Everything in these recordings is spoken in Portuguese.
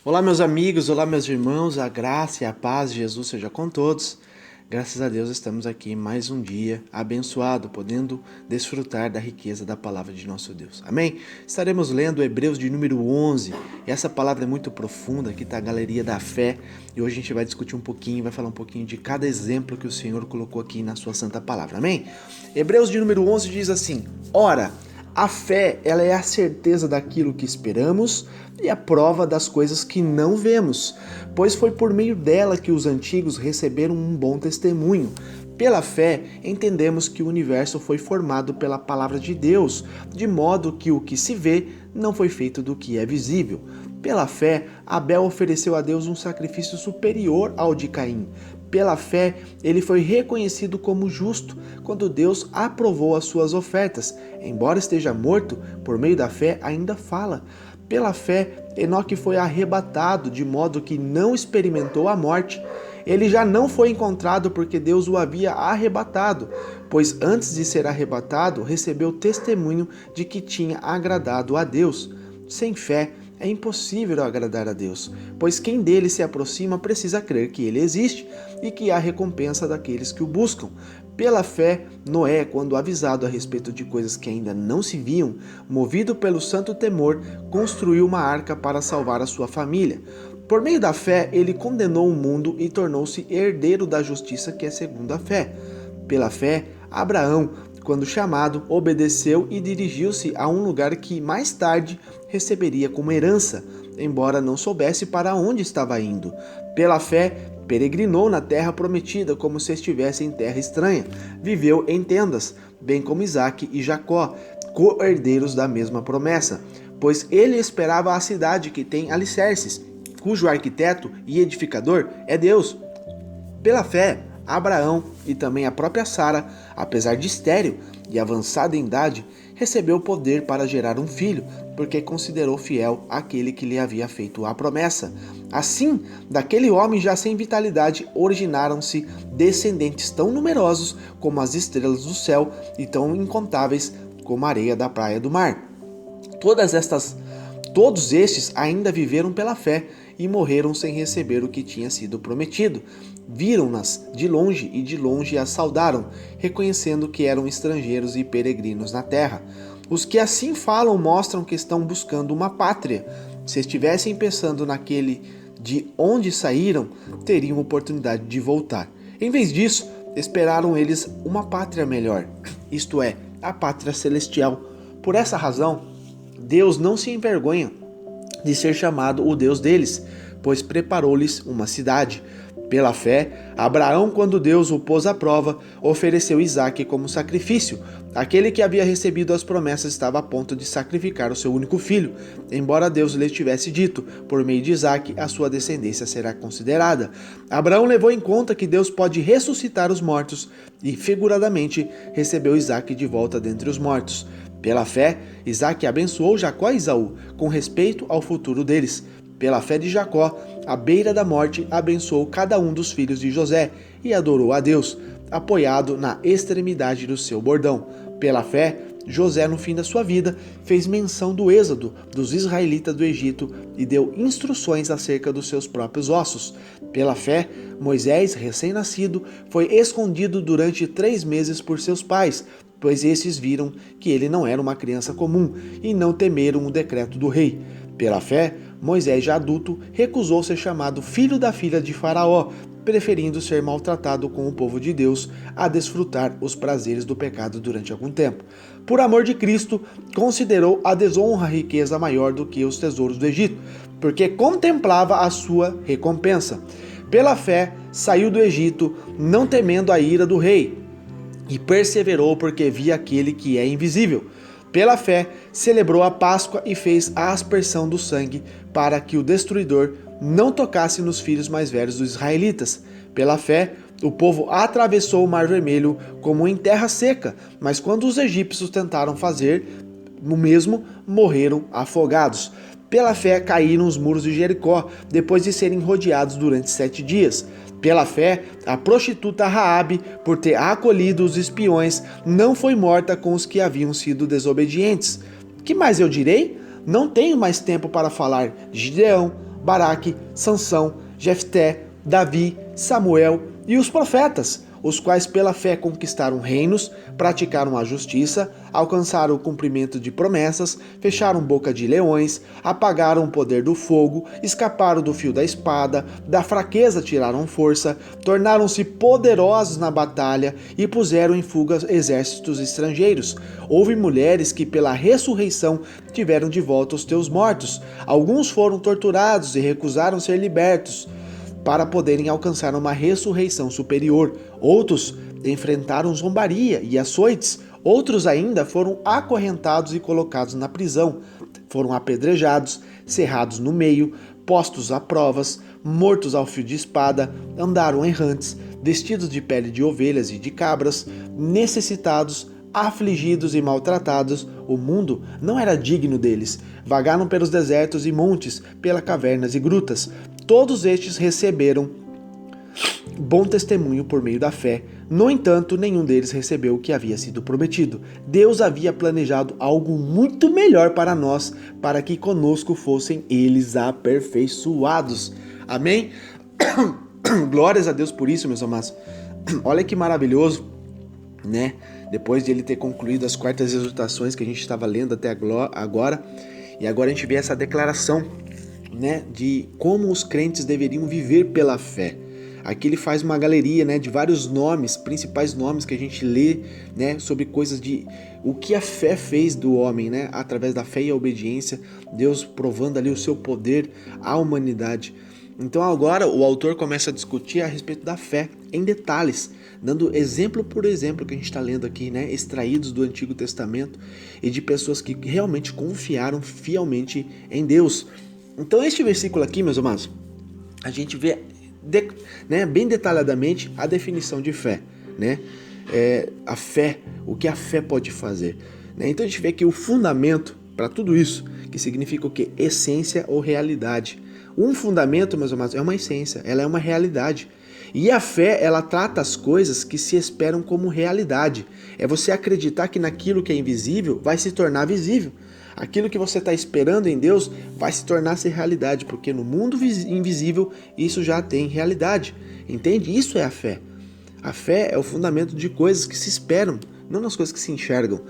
Olá, meus amigos, olá, meus irmãos, a graça e a paz de Jesus seja com todos. Graças a Deus estamos aqui mais um dia abençoado, podendo desfrutar da riqueza da palavra de nosso Deus. Amém? Estaremos lendo Hebreus de número 11. E essa palavra é muito profunda, aqui está a galeria da fé. E hoje a gente vai discutir um pouquinho, vai falar um pouquinho de cada exemplo que o Senhor colocou aqui na sua santa palavra. Amém? Hebreus de número 11 diz assim: Ora, a fé, ela é a certeza daquilo que esperamos e a prova das coisas que não vemos, pois foi por meio dela que os antigos receberam um bom testemunho. Pela fé, entendemos que o universo foi formado pela palavra de Deus, de modo que o que se vê não foi feito do que é visível. Pela fé, Abel ofereceu a Deus um sacrifício superior ao de Caim. Pela fé, ele foi reconhecido como justo quando Deus aprovou as suas ofertas. Embora esteja morto, por meio da fé ainda fala. Pela fé, Enoque foi arrebatado, de modo que não experimentou a morte. Ele já não foi encontrado porque Deus o havia arrebatado, pois antes de ser arrebatado, recebeu testemunho de que tinha agradado a Deus. Sem fé, é impossível agradar a Deus, pois quem dele se aproxima precisa crer que ele existe e que há recompensa daqueles que o buscam. Pela fé, Noé, quando avisado a respeito de coisas que ainda não se viam, movido pelo santo temor, construiu uma arca para salvar a sua família. Por meio da fé, ele condenou o mundo e tornou-se herdeiro da justiça que é segundo a fé. Pela fé, Abraão, quando chamado, obedeceu e dirigiu-se a um lugar que mais tarde receberia como herança, embora não soubesse para onde estava indo. Pela fé, peregrinou na terra prometida como se estivesse em terra estranha. Viveu em tendas, bem como Isaque e Jacó, co-herdeiros da mesma promessa, pois ele esperava a cidade que tem alicerces, cujo arquiteto e edificador é Deus. Pela fé, Abraão e também a própria Sara, apesar de estéril e avançada em idade, recebeu poder para gerar um filho, porque considerou fiel aquele que lhe havia feito a promessa. Assim, daquele homem já sem vitalidade, originaram-se descendentes tão numerosos como as estrelas do céu e tão incontáveis como a areia da praia do mar. Todos estes ainda viveram pela fé e morreram sem receber o que tinha sido prometido. Viram-nas de longe e de longe as saudaram, reconhecendo que eram estrangeiros e peregrinos na terra. Os que assim falam mostram que estão buscando uma pátria. Se estivessem pensando naquele de onde saíram, teriam oportunidade de voltar. Em vez disso, esperaram eles uma pátria melhor, isto é, a pátria celestial. Por essa razão, Deus não se envergonha de ser chamado o Deus deles, pois preparou-lhes uma cidade. Pela fé, Abraão, quando Deus o pôs à prova, ofereceu Isaque como sacrifício. Aquele que havia recebido as promessas estava a ponto de sacrificar o seu único filho, embora Deus lhe tivesse dito, por meio de Isaque, a sua descendência será considerada. Abraão levou em conta que Deus pode ressuscitar os mortos e, figuradamente, recebeu Isaque de volta dentre os mortos. Pela fé, Isaque abençoou Jacó e Esaú, com respeito ao futuro deles. Pela fé de Jacó, à beira da morte, abençoou cada um dos filhos de José e adorou a Deus, apoiado na extremidade do seu bordão. Pela fé, José, no fim da sua vida, fez menção do êxodo dos israelitas do Egito e deu instruções acerca dos seus próprios ossos. Pela fé, Moisés, recém-nascido, foi escondido durante 3 meses por seus pais, pois esses viram que ele não era uma criança comum e não temeram o decreto do rei. Pela fé, Moisés, já adulto, recusou ser chamado filho da filha de Faraó, preferindo ser maltratado com o povo de Deus a desfrutar os prazeres do pecado durante algum tempo. Por amor de Cristo, considerou a desonra riqueza maior do que os tesouros do Egito, porque contemplava a sua recompensa. Pela fé, saiu do Egito, não temendo a ira do rei, e perseverou porque via aquele que é invisível. Pela fé, celebrou a Páscoa e fez a aspersão do sangue para que o destruidor não tocasse nos filhos mais velhos dos israelitas. Pela fé, o povo atravessou o Mar Vermelho como em terra seca, mas quando os egípcios tentaram fazer o mesmo, morreram afogados. Pela fé, caíram os muros de Jericó, depois de serem rodeados durante 7 dias. Pela fé, a prostituta Raabe, por ter acolhido os espiões, não foi morta com os que haviam sido desobedientes. Que mais eu direi? Não tenho mais tempo para falar de Gideão, Baraque, Sansão, Jefté, Davi, Samuel e os profetas, os quais pela fé conquistaram reinos, praticaram a justiça, alcançaram o cumprimento de promessas, fecharam boca de leões, apagaram o poder do fogo, escaparam do fio da espada, da fraqueza tiraram força, tornaram-se poderosos na batalha e puseram em fuga exércitos estrangeiros. Houve mulheres que pela ressurreição tiveram de volta os teus mortos. Alguns foram torturados e recusaram ser libertos para poderem alcançar uma ressurreição superior. Outros enfrentaram zombaria e açoites. Outros ainda foram acorrentados e colocados na prisão. Foram apedrejados, cerrados no meio, postos a provas, mortos ao fio de espada, andaram errantes, vestidos de pele de ovelhas e de cabras, necessitados, afligidos e maltratados. O mundo não era digno deles. Vagaram pelos desertos e montes, pelas cavernas e grutas. Todos estes receberam bom testemunho por meio da fé. No entanto, nenhum deles recebeu o que havia sido prometido. Deus havia planejado algo muito melhor para nós, para que conosco fossem eles aperfeiçoados. Amém? Glórias a Deus por isso, meus amados. Olha que maravilhoso, né? Depois de ele ter concluído as quartas exortações que a gente estava lendo até agora, e agora a gente vê essa declaração, né, de como os crentes deveriam viver pela fé. Aqui ele faz uma galeria, né, de vários nomes, principais nomes que a gente lê, né, sobre coisas de o que a fé fez do homem, né, através da fé e a obediência, Deus provando ali o seu poder à humanidade. Então agora o autor começa a discutir a respeito da fé em detalhes, dando exemplo por exemplo que a gente está lendo aqui, né, extraídos do Antigo Testamento e de pessoas que realmente confiaram fielmente em Deus. Então este versículo aqui, meus amados, a gente vê bem detalhadamente a definição de fé, né? A fé, o que a fé pode fazer, né? Então a gente vê que o fundamento para tudo isso, que significa o quê? Essência ou realidade. Um fundamento, meus amados, é uma essência, ela é uma realidade. E a fé, ela trata as coisas que se esperam como realidade. É você acreditar que naquilo que é invisível vai se tornar visível. Aquilo que você está esperando em Deus vai se tornar-se realidade, porque no mundo invisível isso já tem realidade. Entende? Isso é a fé. A fé é o fundamento de coisas que se esperam, não nas coisas que se enxergam,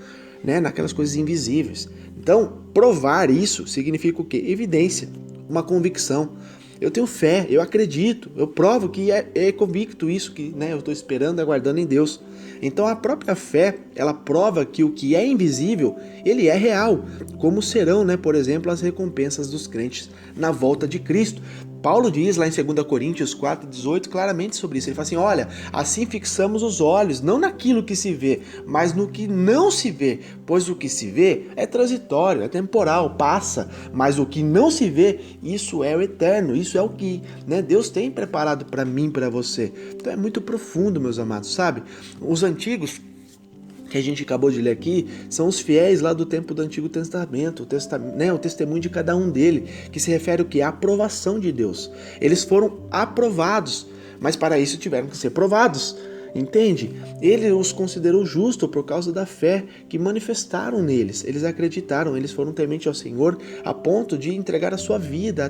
né? Naquelas coisas invisíveis. Então, provar isso significa o quê? Evidência, uma convicção. Eu tenho fé, eu acredito, eu provo que é convicto isso que, né, eu estou esperando e aguardando em Deus. Então a própria fé, ela prova que o que é invisível, ele é real, como serão, né, por exemplo, as recompensas dos crentes na volta de Cristo. Paulo diz lá em 2 Coríntios 4,18 claramente sobre isso. Ele fala assim, olha, assim fixamos os olhos, não naquilo que se vê, mas no que não se vê, pois o que se vê é transitório, é temporal, passa, mas o que não se vê, isso é o eterno, isso é o que, né, Deus tem preparado para mim, para você. Então é muito profundo, meus amados, sabe? Os antigos que a gente acabou de ler aqui, são os fiéis lá do tempo do Antigo Testamento, o testemunho de cada um dele, que se refere ao que? A aprovação de Deus. Eles foram aprovados, mas para isso tiveram que ser provados. Entende? Ele os considerou justos por causa da fé que manifestaram neles. Eles acreditaram, eles foram temente ao Senhor a ponto de entregar a sua vida,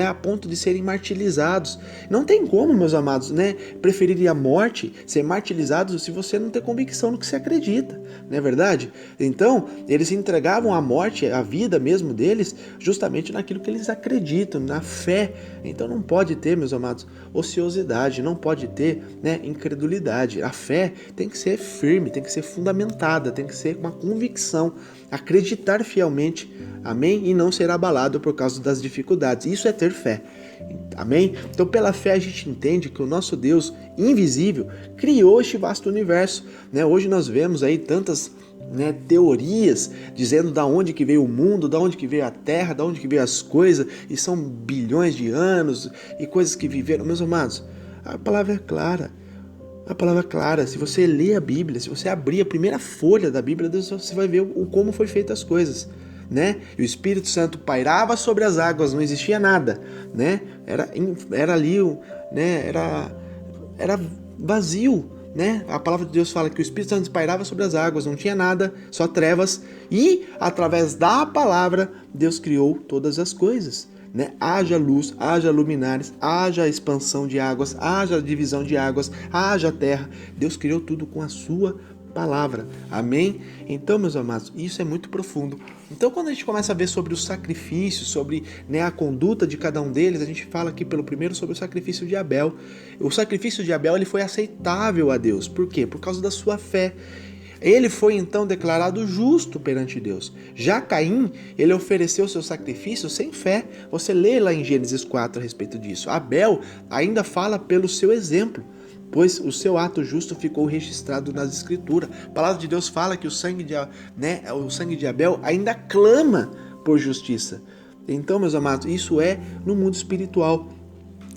a ponto de serem martirizados. Não tem como, meus amados, né, preferir a morte, ser martirizados, se você não tem convicção no que você acredita, não é verdade? Então, eles entregavam a morte, a vida mesmo deles, justamente naquilo que eles acreditam, na fé. Então não pode ter, meus amados, ociosidade, não pode ter, né, incredulidade. A fé tem que ser firme, tem que ser fundamentada, tem que ser uma convicção, acreditar fielmente, amém? E não ser abalado por causa das dificuldades. Isso é ter fé, amém? Então pela fé a gente entende que o nosso Deus invisível criou este vasto universo, né? Hoje nós vemos aí tantas, né, teorias dizendo da onde que veio o mundo, da onde que veio a terra, da onde que veio as coisas, e são bilhões de anos e coisas que viveram. Meus amados, a palavra é clara. A palavra é clara. Se você ler a Bíblia, se você abrir a primeira folha da Bíblia, você vai ver como foi feitas as coisas, né? E o Espírito Santo pairava sobre as águas, não existia nada, né? Era ali, né? Era vazio, né? A palavra de Deus fala que o Espírito Santo pairava sobre as águas, não tinha nada, só trevas, e através da palavra Deus criou todas as coisas. né? Haja luz, haja luminares, haja expansão de águas, haja divisão de águas, haja terra. Deus criou tudo com a sua palavra. Amém? Então, meus amados, isso é muito profundo. Então, quando a gente começa a ver sobre os sacrifícios, sobre, né, a conduta de cada um deles, a gente fala aqui pelo primeiro sobre o sacrifício de Abel. O sacrifício de Abel, ele foi aceitável a Deus. Por quê? Por causa da sua fé. Ele foi então declarado justo perante Deus. Já Caim, ele ofereceu seu sacrifício sem fé. Você lê lá em Gênesis 4 a respeito disso. Abel ainda fala pelo seu exemplo, pois o seu ato justo ficou registrado nas Escrituras. A palavra de Deus fala que o sangue de Abel ainda clama por justiça. Então, meus amados, isso é no mundo espiritual.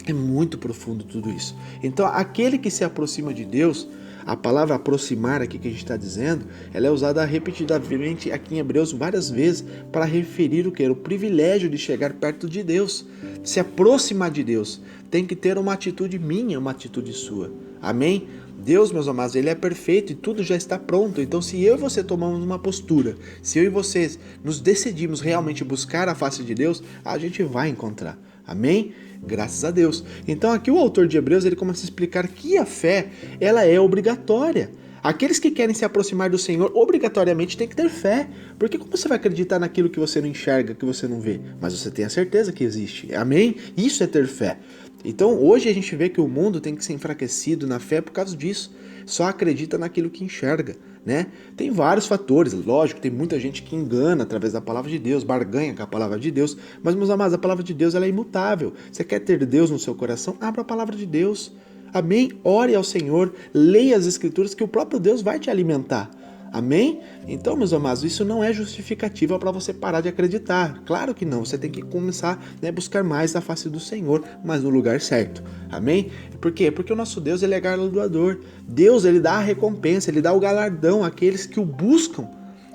É muito profundo tudo isso. Então, aquele que se aproxima de Deus, a palavra aproximar aqui que a gente está dizendo, ela é usada repetidamente aqui em Hebreus várias vezes para referir o que? O privilégio de chegar perto de Deus. Se aproximar de Deus tem que ter uma atitude minha, uma atitude sua. Amém? Deus, meus amados, ele é perfeito e tudo já está pronto. Então, se eu e você tomamos uma postura, se eu e você nos decidimos realmente buscar a face de Deus, a gente vai encontrar. Amém? Graças a Deus. Então aqui o autor de Hebreus, ele começa a explicar que a fé, ela é obrigatória. Aqueles que querem se aproximar do Senhor, obrigatoriamente tem que ter fé. Porque como você vai acreditar naquilo que você não enxerga, que você não vê? Mas você tem a certeza que existe. Amém? Isso é ter fé. Então hoje a gente vê que o mundo tem que ser enfraquecido na fé por causa disso. Só acredita naquilo que enxerga, né? Tem vários fatores, lógico, tem muita gente que engana através da palavra de Deus, barganha com a palavra de Deus, mas, meus amados, a palavra de Deus ela é imutável. Você quer ter Deus no seu coração? Abra a palavra de Deus. Amém? Ore ao Senhor, leia as Escrituras que o próprio Deus vai te alimentar. Amém? Então, meus amados, isso não é justificativa para você parar de acreditar. Claro que não. Você tem que começar a buscar mais a face do Senhor, mas no lugar certo. Amém? Por quê? Porque o nosso Deus, ele é galardoador. Deus, ele dá a recompensa, ele dá o galardão àqueles que o buscam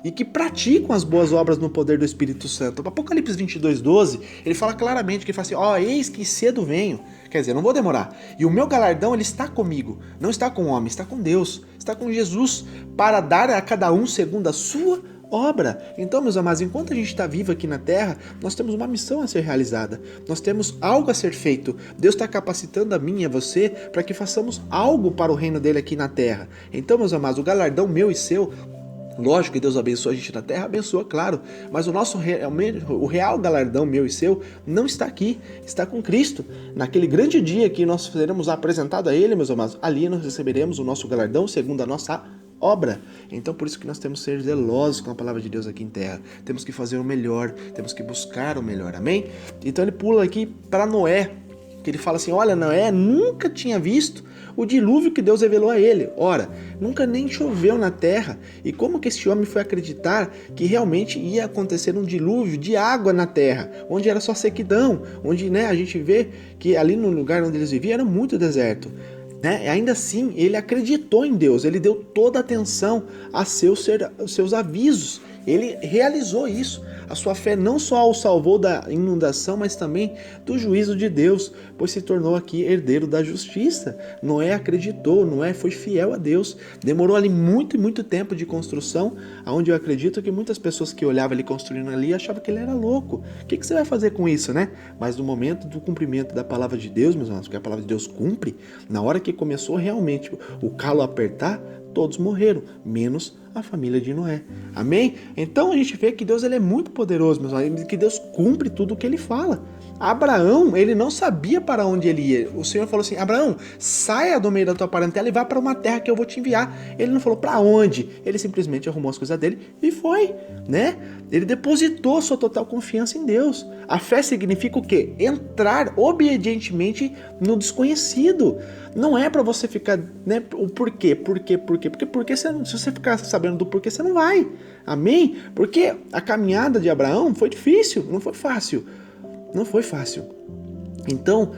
e que praticam as boas obras no poder do Espírito Santo. O Apocalipse 22:12, ele fala claramente, que ele fala assim, eis que cedo venho, quer dizer, não vou demorar, e o meu galardão, ele está comigo, não está com o homem, está com Deus, está com Jesus, para dar a cada um segundo a sua obra. Então, meus amados, enquanto a gente está vivo aqui na Terra, nós temos uma missão a ser realizada, nós temos algo a ser feito. Deus está capacitando a mim e a você para que façamos algo para o reino dele aqui na Terra. Então, meus amados, o galardão meu e seu, lógico que Deus abençoa a gente na terra, abençoa, claro, mas o real galardão meu e seu não está aqui, está com Cristo. Naquele grande dia que nós seremos apresentados a Ele, meus amados, ali nós receberemos o nosso galardão segundo a nossa obra. Então por isso que nós temos que ser zelosos com a palavra de Deus aqui em terra. Temos que fazer o melhor, temos que buscar o melhor, amém? Então ele pula aqui para Noé, que ele fala assim, olha, Noé nunca tinha visto o dilúvio que Deus revelou a ele. Ora, nunca nem choveu na terra. E como que esse homem foi acreditar que realmente ia acontecer um dilúvio de água na terra, onde era só sequidão, onde, né, a gente vê que ali no lugar onde eles viviam era muito deserto. Né? Ainda assim, ele acreditou em Deus, ele deu toda a atenção aos seus avisos. Ele realizou isso. A sua fé não só o salvou da inundação, mas também do juízo de Deus, pois se tornou aqui herdeiro da justiça. Noé acreditou, Noé foi fiel a Deus. Demorou ali muito e muito tempo de construção, onde eu acredito que muitas pessoas que olhavam ele construindo ali achavam que ele era louco. O que você vai fazer com isso, né? Mas no momento do cumprimento da palavra de Deus, meus irmãos, que a palavra de Deus cumpre, na hora que começou realmente o calo a apertar, todos morreram, menos a família de Noé. Amém? Então a gente vê que Deus ele é muito poderoso, meus amigos, que Deus cumpre tudo o que ele fala. Abraão, ele não sabia para onde ele ia. O Senhor falou assim, Abraão, saia do meio da tua parentela e vá para uma terra que eu vou te enviar. Ele não falou para onde, ele simplesmente arrumou as coisas dele e foi, né? Ele depositou sua total confiança em Deus. A fé significa o quê? Entrar obedientemente no desconhecido. Não é para você ficar, né, o porquê, porque se você ficar sabendo do porquê, você não vai. Amém? Porque a caminhada de Abraão foi difícil, não foi fácil. Não foi fácil. Então,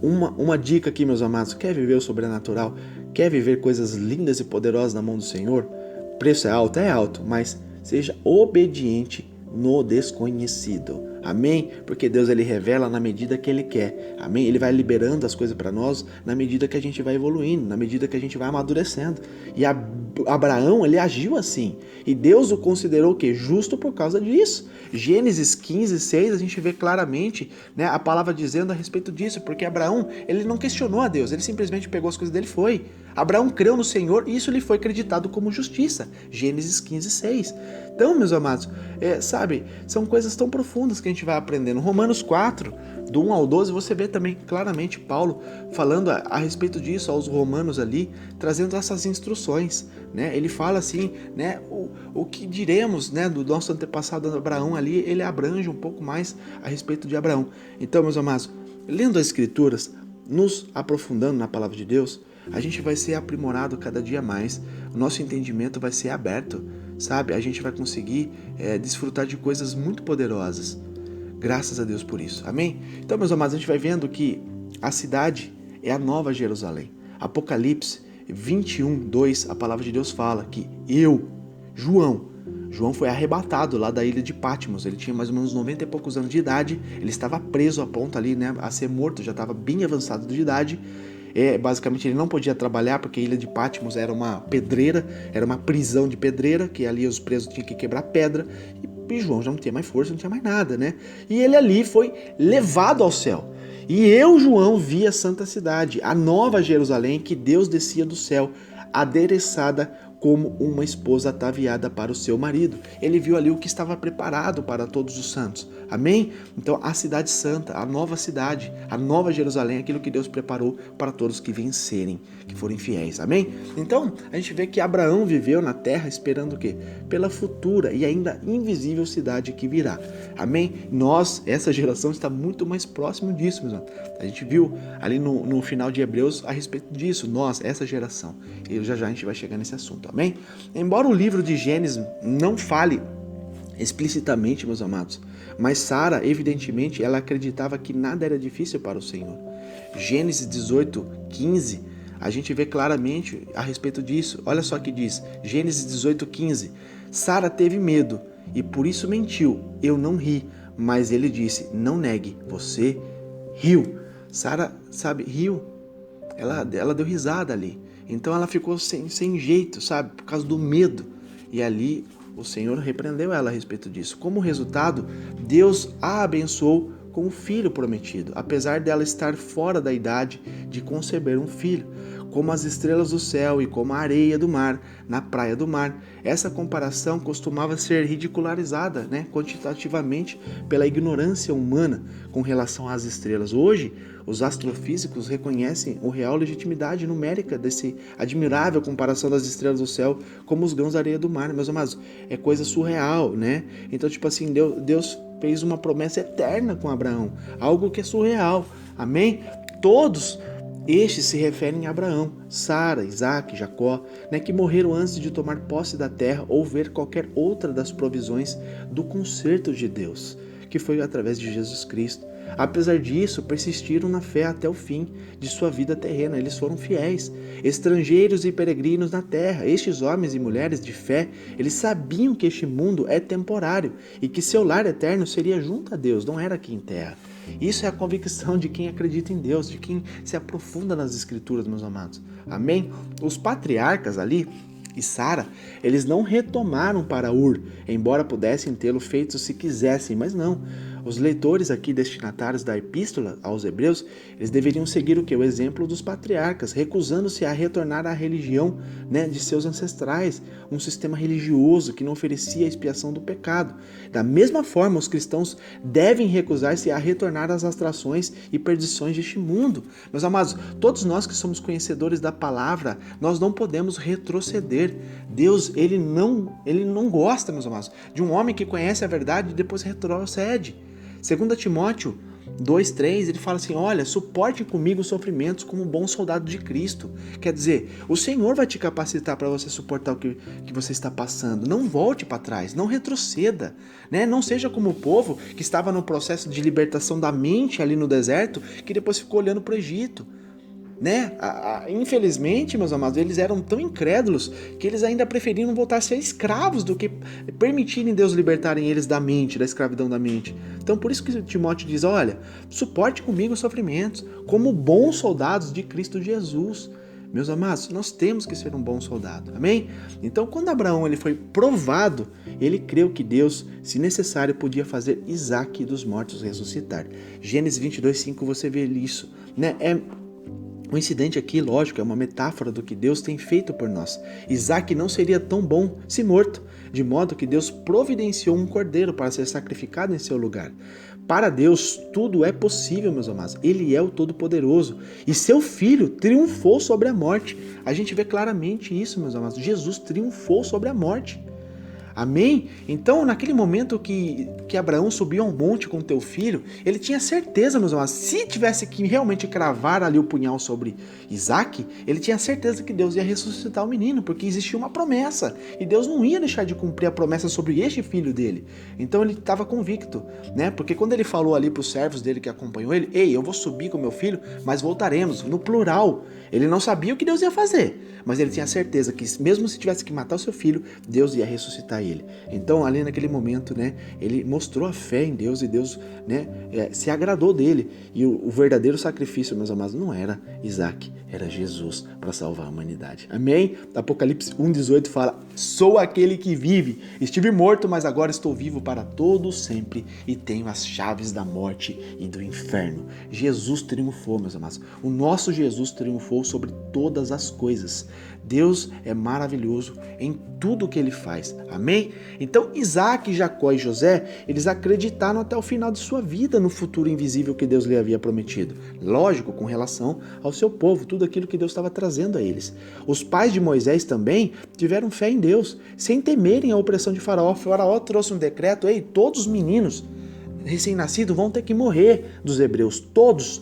uma dica aqui, meus amados, quer viver o sobrenatural? Quer viver coisas lindas e poderosas na mão do Senhor? O preço é alto, mas seja obediente no desconhecido. Amém? Porque Deus ele revela na medida que ele quer. Amém? Ele vai liberando as coisas para nós na medida que a gente vai evoluindo, na medida que a gente vai amadurecendo. E Abraão, ele agiu assim. E Deus o considerou o quê? Justo por causa disso. Gênesis 15, 6, a gente vê claramente, né, a palavra dizendo a respeito disso, porque Abraão, ele não questionou a Deus, ele simplesmente pegou as coisas dele e foi. Abraão creu no Senhor e isso lhe foi acreditado como justiça. Gênesis 15, 6. Então, meus amados, sabe, são coisas tão profundas que a gente vai aprendendo. Romanos 4, do 1 ao 12, você vê também claramente Paulo falando a respeito disso aos romanos ali, trazendo essas instruções, né? Ele fala assim, né, o que diremos, né, do nosso antepassado Abraão ali, ele abrange um pouco mais a respeito de Abraão. Então, meus amados, lendo as Escrituras, nos aprofundando na palavra de Deus, a gente vai ser aprimorado cada dia mais, o nosso entendimento vai ser aberto, sabe? A gente vai conseguir desfrutar de coisas muito poderosas. Graças a Deus por isso. Amém? Então, meus amados, a gente vai vendo que a cidade é a nova Jerusalém. Apocalipse 21, 2, a palavra de Deus fala que João foi arrebatado lá da ilha de Patmos. Ele tinha mais ou menos 90 e poucos anos de idade. Ele estava preso a ponto ali, né, a ser morto, já estava bem avançado de idade. Basicamente ele não podia trabalhar porque a ilha de Patmos era uma pedreira, era uma prisão de pedreira, que ali os presos tinham que quebrar pedra, e João já não tinha mais força, não tinha mais nada, né? E ele ali foi levado ao céu. E João, vi a santa cidade, a nova Jerusalém, que Deus descia do céu, adereçada como uma esposa ataviada para o seu marido. Ele viu ali o que estava preparado para todos os santos. Amém? Então, a cidade santa, a nova cidade, a nova Jerusalém, aquilo que Deus preparou para todos que vencerem, que forem fiéis. Amém? Então, a gente vê que Abraão viveu na terra esperando o quê? Pela futura e ainda invisível cidade que virá. Amém? Nós, essa geração, está muito mais próximo disso, meus irmãos. A gente viu ali no final de Hebreus a respeito disso. Nós, essa geração. E já a gente vai chegar nesse assunto. Amém? Embora o livro de Gênesis não fale explicitamente, meus amados, mas Sara, evidentemente, ela acreditava que nada era difícil para o Senhor. Gênesis 18, 15, a gente vê claramente a respeito disso. Olha só o que diz, Gênesis 18, 15. Sara teve medo e por isso mentiu. Eu não ri, mas ele disse, não negue, você riu. Sara, sabe, riu. Ela deu risada ali. Então ela ficou sem jeito, sabe, por causa do medo. E ali o Senhor repreendeu ela a respeito disso. Como resultado, Deus a abençoou com o filho prometido, apesar dela estar fora da idade de conceber um filho. Como as estrelas do céu e como a areia do mar, na praia do mar. Essa comparação costumava ser ridicularizada, né, quantitativamente pela ignorância humana com relação às estrelas. Hoje, os astrofísicos reconhecem a real legitimidade numérica desse admirável comparação das estrelas do céu como os grãos da areia do mar. Meus amados, é coisa surreal, né? Então, tipo assim, Deus fez uma promessa eterna com Abraão, algo que é surreal. Amém? Todos estes se referem a Abraão, Sara, Isaac, Jacó, né, que morreram antes de tomar posse da terra ou ver qualquer outra das provisões do conserto de Deus, que foi através de Jesus Cristo. Apesar disso, persistiram na fé até o fim de sua vida terrena. Eles foram fiéis, estrangeiros e peregrinos na terra. Estes homens e mulheres de fé, eles sabiam que este mundo é temporário e que seu lar eterno seria junto a Deus, não era aqui em terra. Isso é a convicção de quem acredita em Deus, de quem se aprofunda nas Escrituras, meus amados. Amém? Os patriarcas ali e Sara, eles não retomaram para Ur, embora pudessem tê-lo feito se quisessem, mas não. Os leitores aqui destinatários da epístola aos Hebreus, eles deveriam seguir o que? O exemplo dos patriarcas, recusando-se a retornar à religião, né, de seus ancestrais, um sistema religioso que não oferecia a expiação do pecado. Da mesma forma, os cristãos devem recusar-se a retornar às atrações e perdições deste mundo. Meus amados, todos nós que somos conhecedores da palavra, nós não podemos retroceder. Deus, ele não gosta, meus amados, de um homem que conhece a verdade e depois retrocede. 2 Timóteo 2,3, ele fala assim, olha, suporte comigo os sofrimentos como um bom soldado de Cristo. Quer dizer, o Senhor vai te capacitar para você suportar o que você está passando. Não volte para trás, não retroceda, né? Não seja como o povo que estava no processo de libertação da mente ali no deserto, que depois ficou olhando para o Egito. né? Infelizmente, meus amados, eles eram tão incrédulos que eles ainda preferiram voltar a ser escravos do que permitirem Deus libertarem eles da mente, da escravidão da mente. Então, por isso que Timóteo diz, olha, suporte comigo os sofrimentos, como bons soldados de Cristo Jesus. Meus amados, nós temos que ser um bom soldado, amém? Então, quando Abraão ele foi provado, ele creu que Deus, se necessário, podia fazer Isaque dos mortos ressuscitar. Gênesis 22:5, você vê isso, né? O incidente aqui, lógico, é uma metáfora do que Deus tem feito por nós. Isaque não seria tão bom se morto, de modo que Deus providenciou um cordeiro para ser sacrificado em seu lugar. Para Deus, tudo é possível, meus amados. Ele é o Todo-Poderoso. E seu Filho triunfou sobre a morte. A gente vê claramente isso, meus amados. Jesus triunfou sobre a morte. Amém? Então, naquele momento que Abraão subiu ao monte com teu filho, ele tinha certeza, meus amados, se tivesse que realmente cravar ali o punhal sobre Isaque, ele tinha certeza que Deus ia ressuscitar o menino, porque existia uma promessa, e Deus não ia deixar de cumprir a promessa sobre este filho dele. Então ele estava convicto, né? Porque quando ele falou ali para os servos dele que acompanhou ele, ei, eu vou subir com meu filho, mas voltaremos, no plural. Ele não sabia o que Deus ia fazer, mas ele tinha certeza que mesmo se tivesse que matar o seu filho, Deus ia ressuscitar ele. Então ali naquele momento, né, ele mostrou a fé em Deus e Deus, né, se agradou dele. E o verdadeiro sacrifício, meus amados, não era Isaque, era Jesus para salvar a humanidade. Amém? Apocalipse 1:18 fala, sou aquele que vive, estive morto, mas agora estou vivo para todo sempre e tenho as chaves da morte e do inferno. Jesus triunfou, meus amados. O nosso Jesus triunfou sobre todas as coisas. Deus é maravilhoso em tudo que ele faz. Amém? Então Isaque, Jacó e José, eles acreditaram até o final de sua vida no futuro invisível que Deus lhe havia prometido. Lógico, com relação ao seu povo, tudo aquilo que Deus estava trazendo a eles. Os pais de Moisés também tiveram fé em Deus, sem temerem a opressão de Faraó. Faraó trouxe um decreto, ei, todos os meninos recém-nascidos vão ter que morrer dos hebreus, todos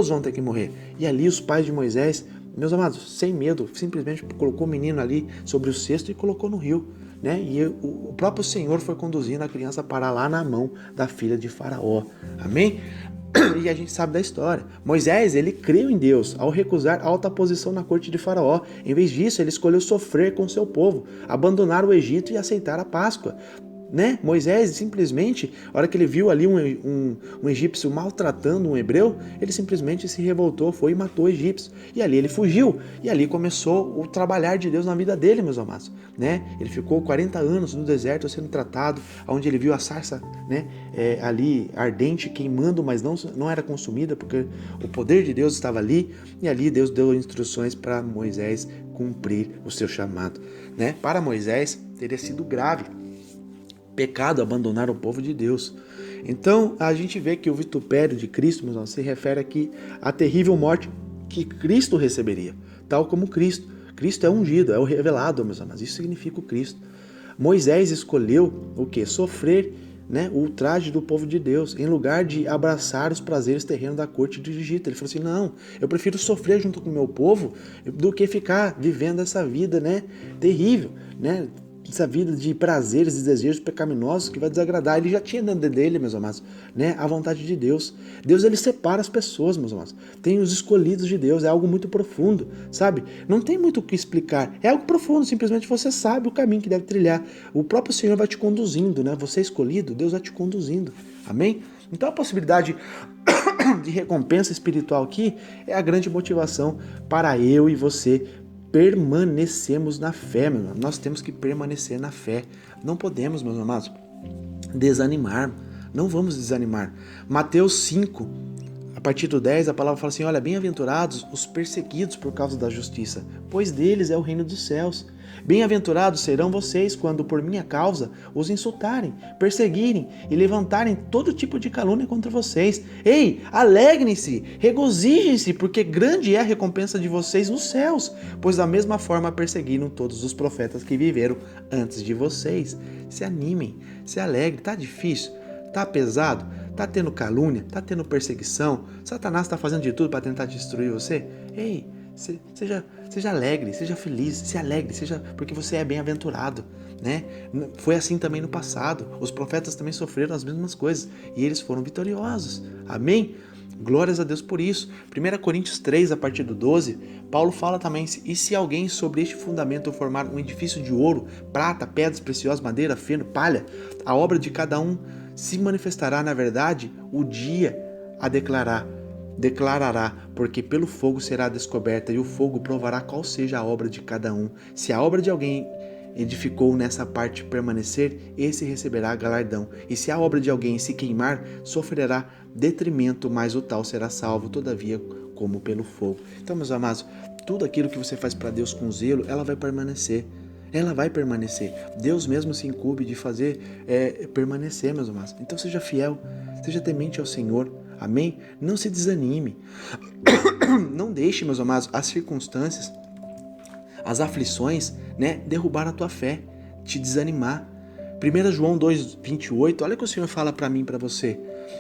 vão ter que morrer. E ali os pais de Moisés, meus amados, sem medo, simplesmente colocou o menino ali sobre o cesto e colocou no rio, né? E o próprio Senhor foi conduzindo a criança para lá na mão da filha de Faraó. Amém? E a gente sabe da história. Moisés, ele creu em Deus ao recusar alta posição na corte de Faraó. Em vez disso, ele escolheu sofrer com seu povo, abandonar o Egito e aceitar a Páscoa. Né? Moisés simplesmente, a hora que ele viu ali um egípcio maltratando um hebreu, ele simplesmente se revoltou, foi e matou o egípcio. E ali ele fugiu. E ali começou o trabalhar de Deus na vida dele, meus amados. Né? Ele ficou 40 anos no deserto sendo tratado, onde ele viu a sarça, né, ali ardente, queimando, mas não era consumida, porque o poder de Deus estava ali. E ali Deus deu instruções para Moisés cumprir o seu chamado. Né? Para Moisés teria sido grave pecado abandonar o povo de Deus. Então a gente vê que o vitupério de Cristo, meus irmãos, se refere aqui à terrível morte que Cristo receberia, tal como Cristo. Cristo é ungido, é o revelado, meus amados. Isso significa o Cristo. Moisés escolheu o que? Sofrer, né, o ultraje do povo de Deus, em lugar de abraçar os prazeres terrenos da corte do Egito. Ele falou assim, não, eu prefiro sofrer junto com o meu povo do que ficar vivendo essa vida, né, terrível, né, essa vida de prazeres e desejos pecaminosos que vai desagradar. Ele já tinha dentro dele, meus amados, né, a vontade de Deus. Deus, ele separa as pessoas, meus amados. Tem os escolhidos de Deus, é algo muito profundo, sabe? Não tem muito o que explicar, é algo profundo, simplesmente você sabe o caminho que deve trilhar. O próprio Senhor vai te conduzindo, né? Você é escolhido, Deus vai te conduzindo. Amém? Então a possibilidade de recompensa espiritual aqui é a grande motivação para eu e você permanecemos na fé, meu irmão. Nós temos que permanecer na fé. Não podemos, meus amados, desanimar. Não vamos desanimar. Mateus 5, a partir do 10, a palavra fala assim, olha, bem-aventurados os perseguidos por causa da justiça, pois deles é o reino dos céus. Bem-aventurados serão vocês quando por minha causa os insultarem, perseguirem e levantarem todo tipo de calúnia contra vocês. Ei, alegrem-se, regozijem-se, porque grande é a recompensa de vocês nos céus, pois da mesma forma perseguiram todos os profetas que viveram antes de vocês. Se animem, se alegrem. Tá difícil? Tá pesado? Tá tendo calúnia? Tá tendo perseguição? Satanás tá fazendo de tudo para tentar destruir você? Ei, seja alegre, seja feliz, se alegre, porque você é bem-aventurado, né? Foi assim também no passado. Os profetas também sofreram as mesmas coisas e eles foram vitoriosos. Amém? Glórias a Deus por isso. 1 Coríntios 3, a partir do 12, Paulo fala também: e se alguém sobre este fundamento formar um edifício de ouro, prata, pedras preciosas, madeira, feno, palha, a obra de cada um se manifestará na verdade, o dia a declarará, porque pelo fogo será descoberta, e o fogo provará qual seja a obra de cada um. Se a obra de alguém edificou nessa parte permanecer, esse receberá galardão. E se a obra de alguém se queimar, sofrerá detrimento, mas o tal será salvo, todavia, como pelo fogo. Então, meus amados, tudo aquilo que você faz para Deus com zelo, ela vai permanecer. Ela vai permanecer. Deus mesmo se incumbe de fazer permanecer, meus amados. Então seja fiel, seja temente ao Senhor. Amém? Não se desanime. Não deixe, meus amados, as circunstâncias, as aflições, derrubar a tua fé, te desanimar. 1 João 2,28, olha o que o Senhor fala para mim e para você.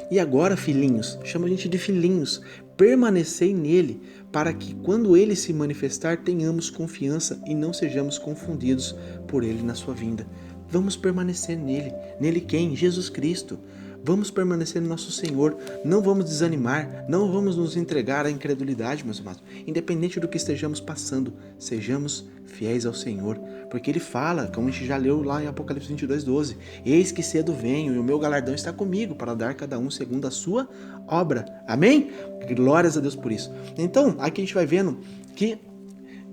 E agora, filhinhos, chama a gente de filhinhos, permanecei nele, para que quando ele se manifestar, tenhamos confiança e não sejamos confundidos por ele na sua vinda. Vamos permanecer nele. Nele quem? Jesus Cristo. Vamos permanecer no nosso Senhor, não vamos desanimar, não vamos nos entregar à incredulidade, meus amados. Independente do que estejamos passando, sejamos fiéis ao Senhor, porque Ele fala, como a gente já leu lá em Apocalipse 22:12, eis que cedo venho e o meu galardão está comigo para dar cada um segundo a sua obra. Amém? Glórias a Deus por isso. Então, aqui a gente vai vendo que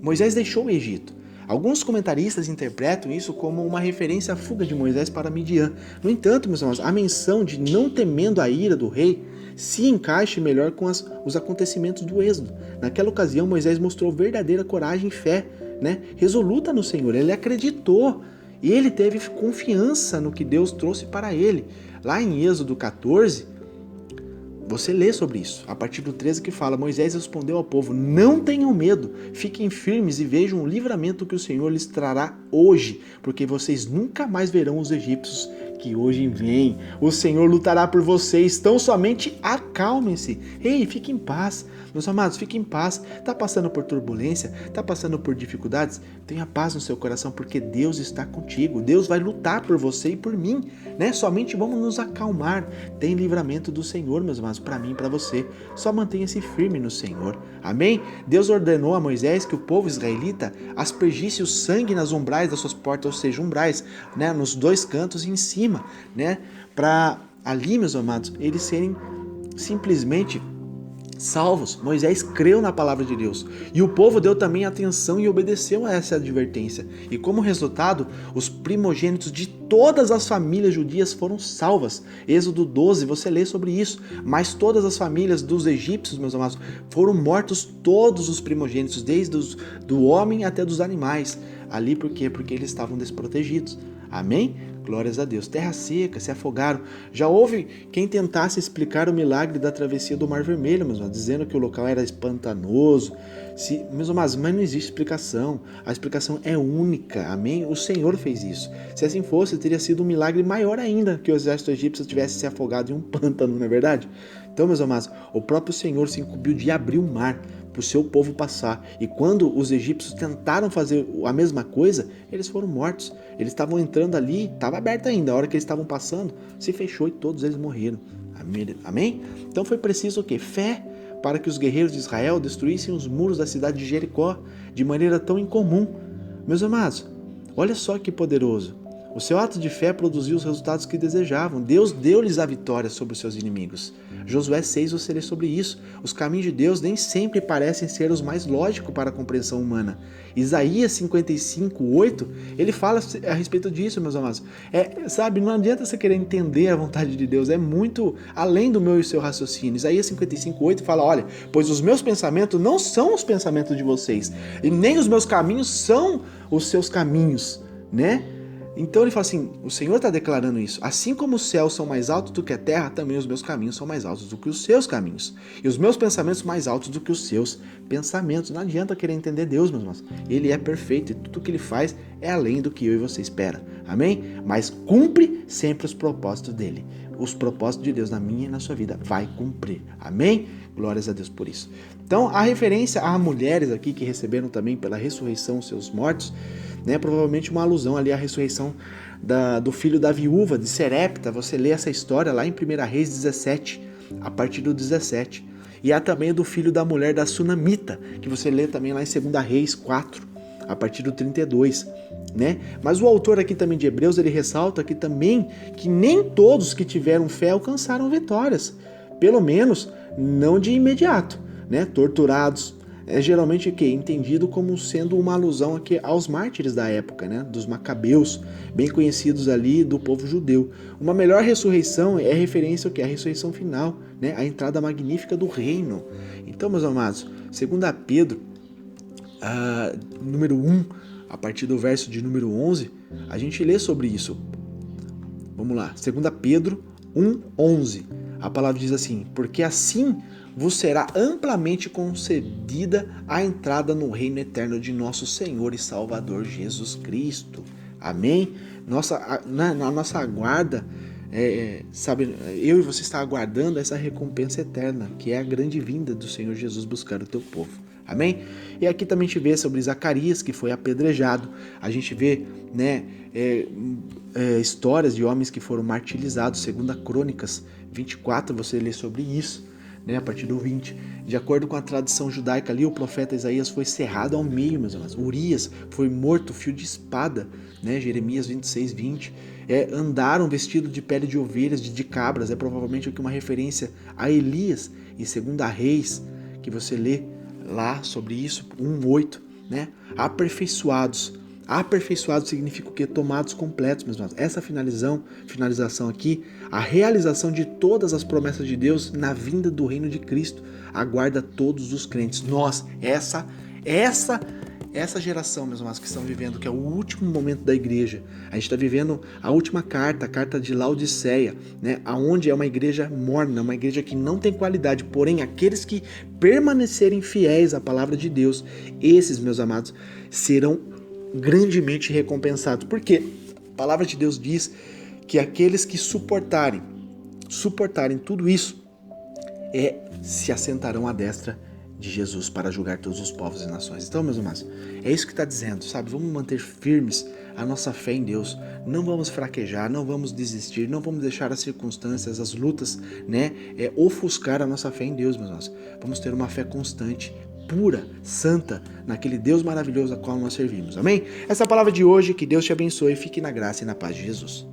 Moisés deixou o Egito. Alguns comentaristas interpretam isso como uma referência à fuga de Moisés para Midian. No entanto, meus irmãos, a menção de não temendo a ira do rei se encaixa melhor com os acontecimentos do Êxodo. Naquela ocasião, Moisés mostrou verdadeira coragem e fé, resoluta no Senhor. Ele acreditou e ele teve confiança no que Deus trouxe para ele. Lá em Êxodo 14, você lê sobre isso, a partir do 13 que fala: Moisés respondeu ao povo: não tenham medo, fiquem firmes e vejam o livramento que o Senhor lhes trará hoje, porque vocês nunca mais verão os egípcios que hoje vêm. O Senhor lutará por vocês, tão somente acalmem-se. Ei, fiquem em paz. Meus amados, fiquem em paz. Está passando por turbulência? Está passando por dificuldades? Tenha paz no seu coração, porque Deus está contigo. Deus vai lutar por você e por mim, Somente vamos nos acalmar. Tem livramento do Senhor, meus amados, para mim e para você. Só mantenha-se firme no Senhor. Amém? Deus ordenou a Moisés que o povo israelita aspergisse o sangue nas umbrais das suas portas, ou seja, umbrais, nos dois cantos e em cima, para ali, meus amados, eles serem simplesmente salvos. Moisés creu na palavra de Deus e o povo deu também atenção e obedeceu a essa advertência, e como resultado, os primogênitos de todas as famílias judias foram salvas. Êxodo 12, você lê sobre isso. Mas todas as famílias dos egípcios, meus amados, foram mortos, todos os primogênitos, desde do homem até dos animais. Ali por quê? Porque eles estavam desprotegidos. Amém? Glórias a Deus. Terra seca, se afogaram. Já houve quem tentasse explicar o milagre da travessia do Mar Vermelho, meus amados, dizendo que o local era espantanoso. Meus amados, mas não existe explicação. A explicação é única. Amém? O Senhor fez isso. Se assim fosse, teria sido um milagre maior ainda que o exército egípcio tivesse se afogado em um pântano, não é verdade? Então, meus amados, o próprio Senhor se incumbiu de abrir o mar para o seu povo passar. E quando os egípcios tentaram fazer a mesma coisa, eles foram mortos. Eles estavam entrando ali, estava aberto ainda. A hora que eles estavam passando, se fechou e todos eles morreram. Amém? Então foi preciso o quê? Fé, para que os guerreiros de Israel destruíssem os muros da cidade de Jericó de maneira tão incomum. Meus amados, olha só que poderoso. O seu ato de fé produziu os resultados que desejavam. Deus deu-lhes a vitória sobre os seus inimigos. Josué 6, você lê sobre isso. Os caminhos de Deus nem sempre parecem ser os mais lógicos para a compreensão humana. Isaías 55:8, ele fala a respeito disso, meus amados. Não adianta você querer entender a vontade de Deus, é muito além do meu e seu raciocínio. Isaías 55:8 fala: olha, pois os meus pensamentos não são os pensamentos de vocês, e nem os meus caminhos são os seus caminhos, Então ele fala assim, o Senhor está declarando isso: assim como os céus são mais altos do que a terra, também os meus caminhos são mais altos do que os seus caminhos, e os meus pensamentos mais altos do que os seus pensamentos. Não adianta querer entender Deus, meus irmãos. Ele é perfeito e tudo que ele faz é além do que eu e você espera. Amém? Mas cumpre sempre os propósitos dele. Os propósitos de Deus na minha e na sua vida vai cumprir. Amém? Glórias a Deus por isso. Então, a referência a mulheres aqui que receberam também pela ressurreição os seus mortos, provavelmente uma alusão ali à ressurreição do filho da viúva de Serepta. Você lê essa história lá em 1 Reis 17, a partir do 17. E há também do filho da mulher da Sunamita, que você lê também lá em 2 Reis 4, a partir do 32, né? Mas o autor aqui também de Hebreus, ele ressalta aqui também que nem todos que tiveram fé alcançaram vitórias, pelo menos não de imediato, né? Torturados, é geralmente entendido como sendo uma alusão aqui aos mártires da época, né? Dos macabeus, bem conhecidos ali do povo judeu. Uma melhor ressurreição é referência ao que? A ressurreição final, né? A entrada magnífica do reino. Então, meus amados, 2 Pedro, número 1, a partir do verso de número 11, a gente lê sobre isso. Vamos lá, 2 Pedro 1:11. A palavra diz assim: porque assim vos será amplamente concedida a entrada no reino eterno de nosso Senhor e Salvador Jesus Cristo. Amém? Na nossa guarda, sabe, eu e você está aguardando essa recompensa eterna, que é a grande vinda do Senhor Jesus buscar o teu povo. Amém? E aqui também a gente vê sobre Zacarias, que foi apedrejado. A gente vê, né, histórias de homens que foram martirizados, segundo a Crônicas 24, você lê sobre isso, né, a partir do 20. De acordo com a tradição judaica ali, o profeta Isaías foi cerrado ao meio, meus amados. Urias foi morto, fio de espada, né, Jeremias 26:20. Andaram vestidos de pele de ovelhas, de cabras, é provavelmente aqui uma referência a Elias. E 2 Reis, que você lê lá sobre isso, 1:8, né? Aperfeiçoados. Aperfeiçoados significa o quê? Tomados completos, meus irmãos. Essa finalização aqui, a realização de todas as promessas de Deus na vinda do reino de Cristo, aguarda todos os crentes. Nós, essa geração, meus irmãos, que estão vivendo, que é o último momento da igreja. A gente está vivendo a última carta, a carta de Laodiceia, né? Onde é uma igreja morna, uma igreja que não tem qualidade. Porém, aqueles que permanecerem fiéis à palavra de Deus, esses, meus amados, serão grandemente recompensados. Porque a palavra de Deus diz que aqueles que suportarem tudo isso, se assentarão à destra de Jesus para julgar todos os povos e nações. Então, meus irmãos, é isso que está dizendo, sabe? Vamos manter firmes a nossa fé em Deus. Não vamos fraquejar, não vamos desistir, não vamos deixar as circunstâncias, as lutas, né, ofuscar a nossa fé em Deus, meus irmãos. Vamos ter uma fé constante, pura, santa, naquele Deus maravilhoso a qual nós servimos. Amém? Essa é a palavra de hoje, que Deus te abençoe, fique na graça e na paz de Jesus.